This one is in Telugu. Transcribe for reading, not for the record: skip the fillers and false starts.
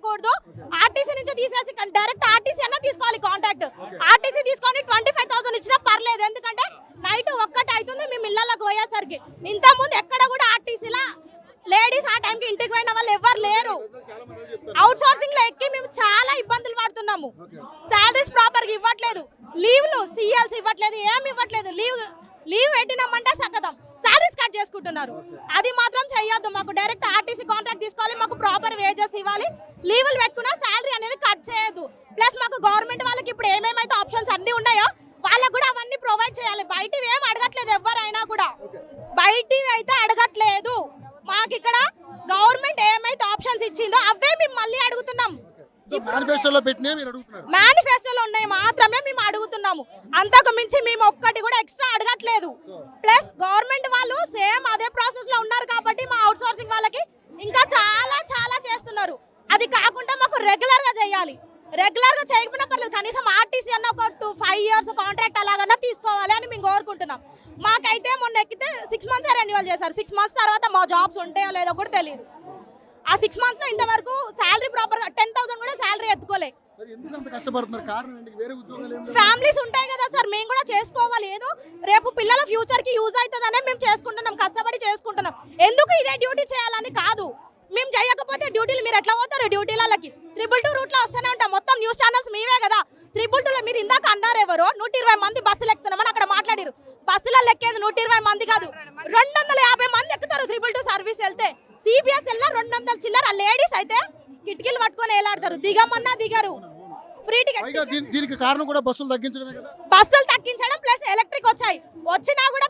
చేయకూడదు. ఆర్టీసీ నుంచి తీసేసి డైరెక్ట్ ఆర్టీసీ అన్న తీసుకోవాలి కాంట్రాక్ట్. ఆర్టీసీ తీసుకొని 25,000 ఇచ్చినా పర్లేదు, ఎందుకంటే నైట్ 1 అవుతుంది మేము ఇళ్లలోకి పోయేసరికి. ఇంత ముందు ఎక్కడ కూడా ఆర్టీసీలా లేడీస్ ఆ టైంకి ఇంటికి పోయిన వాళ్ళు ఎవరు లేరు. అవుట్ సోర్సింగ్ లో ఎక్కి మేము చాలా ఇబ్బందులు పడుతున్నాము. సాలరీస్ ప్రాపర్ గా ఇవ్వట్లేదు, లీవ్లు సిఎల్స్ ఇవ్వట్లేదు, ఏమి ఇవ్వట్లేదు. లీవ్ పెట్టినామంటే సగతం సాలరీస్ కట్ చేసుకుంటున్నారు. అది మాత్రం చెయ్యొద్దు. మాకు డైరెక్ట్ ఆర్టీసీ కాంట్రాక్ట్ తీసుకోవాలి, మాకు ప్రాపర్ వేజెస్ ఇవ్వాలి. లీవులు పెట్టుకున్నా శాలరీ అనేది కట్ చేయొద్దు. ప్లస్ మాకు గవర్నమెంట్ వాళ్ళకి ఇప్పుడు ఏమేమైతే ఆప్షన్స్ అన్ని ఉన్నాయో వాళ్ళకు కూడా అవన్నీ ప్రొవైడ్ చేయాలి. బయటివి ఏం అడగట్లేదు, ఎవరైనా కూడా బయటివి అయితే అడగట్లేదు. మాకు ఇక్కడ గవర్నమెంట్ ఏమైతే ఆప్షన్స్ ఇచ్చిందో అవే మేము మళ్ళీ అడుగుతున్నాం. మేనిఫెస్టోలో ఉన్నాయి మాత్రమే మేము అడుగుతున్నాము, అంతకు మించి మేము ఒక్కటి కూడా ఎక్స్ట్రా అడగట్లేదు. ప్లస్ గవర్నమెంట్ వాళ్ళు సేమ్ అదే ప్రాసెస్ లో ఉన్నారు కాబట్టి మా అవుట్ సోర్సింగ్ వాళ్ళకి ఇంకా చాలా చాలా చేస్తున్నారు. అది కాకుండా మాకు రెగ్యులర్ గా చేయాలి. రెగ్యులర్ గా చేయకపోయినా పర్లేదు, కనీసం ఆర్టీసీ అన్న ఒక 5 years కాంట్రాక్ట్ అలాగన్నా తీసుకోవాలి అని మేము కోరుకుంటున్నాం. మాకైతే మొన్న ఎక్కితే 6 months రెన్యువల్ చేశారు. 6 months తర్వాత మా జాబ్స్ ఉంటాయో లేదో కూడా తెలియదు. ఆ 6 months లో ఇంతవరకు శాలరీ ప్రాపర్ 10,000 కూడా శాలరీ ఎత్తుకోలే. ఫ్యామిలీస్ ఉంటాయి కదా సార్, మేము కూడా చేసుకోవాలి. ఏదో రేపు పిల్లల ఫ్యూచర్ కి యూజ్ అవుతుందనే మేము చేసుకుంటున్నాం, కష్టపడి చేసుకుంటున్నాం. ఎందుకు ఇదే డ్యూటీ చేయాలని కాదు. మేము చేయకపోతే డ్యూటీలు మీరు ఎట్లా పోతారు? డ్యూటీలకి 222 రూట్ లో వస్తూనే ఉంటాం. మొత్తం న్యూస్ ఛానల్స్ మీవే కదా. 222 లో మీరు ఇందాక అన్నారు ఎవరో 120 మంది బస్సులు ఎక్కుతున్నామని అక్కడ మాట్లాడారు. బస్సులలో ఎక్కేది 120 మంది కాదు, 250 మంది ఎక్కుతారు 222 సర్వీస్ వెళ్తే. సిబిఎస్ వెళ్ళినా 200 చిల్లర. లేడీస్ అయితే కిటికీలు పట్టుకొని వేలాడతారు, దిగమన్నా దిగరు. Free ticket. దీనికి కారణం కూడా బస్సులు తగ్గించడమే కదా. బస్సులు తగ్గించడం ప్లస్ ఎలక్ట్రిక్ వచ్చినా కూడా